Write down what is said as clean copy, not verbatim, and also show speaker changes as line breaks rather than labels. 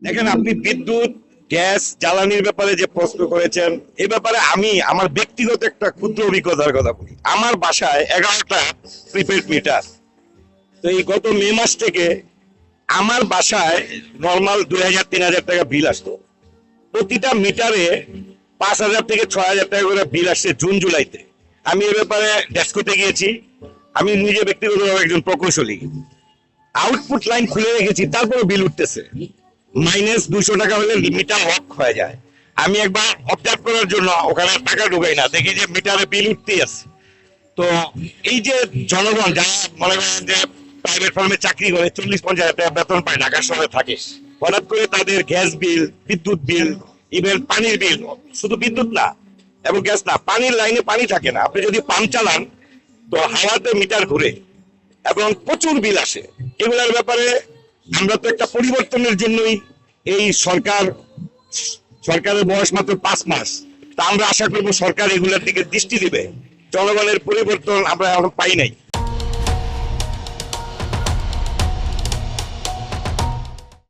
দেখেন, আপনি বিদ্যুৎ, গ্যাস, জ্বালানির ব্যাপারে যে প্রশ্ন করেছেন, এ ব্যাপারে আমি আমার ব্যক্তিগত একটা ক্ষুদ্র অভিজ্ঞতার কথা বলি। আমার বাসায় 11টা প্রিপেড মিটার। তো এই গত মে মাস থেকে আমার বাসায় নর্মাল 2000-3000 টাকা বিল আসতো। প্রতিটা মিটারে 5000 থেকে 6000 টাকা করে বিল আসছে জুন জুলাইতে। আমি এ ব্যাপারে ডেস্কোতে গিয়েছি। আমি নিজে ব্যক্তিগতভাবে একজন প্রকৌশলী, আউটপুট লাইন খুলে রেখেছি, তারপরে বিল উঠতেছে। -200 টাকা হলে মিটার লক হয়ে যায়। আমি একবার অবজার্ভ করার জন্য ওখানে টাকা ঢুকাই না, দেখি যে মিটারে বিল উঠতেই আছে। তো এই যে জনগণ যারা মনে করেন যে প্রাইভেট ফার্মে চাকরি করে 40-50 হাজার টাকা বেতন পায়, ঢাকার শহরে থাকে, হঠাৎ করে তাদের গ্যাস বিল, বিদ্যুৎ বিল, ইভেন পানির বিল, শুধু বিদ্যুৎ না এবং গ্যাস না, পানির লাইনে পানি থাকে না। আপনি যদি পাম্প চালান তো হাওয়াতে মিটার ঘুরে এবং প্রচুর বিল আসে। এগুলোর ব্যাপারে আমরা তো একটা পরিবর্তনের জন্যই এই সরকারের বয়স মাত্র 5 মাস। তা আমরা আশা করবো সরকার এগুলোর দিকে দৃষ্টি দিবে। জনগণের পরিবর্তন আমরা এখন পাই নাই।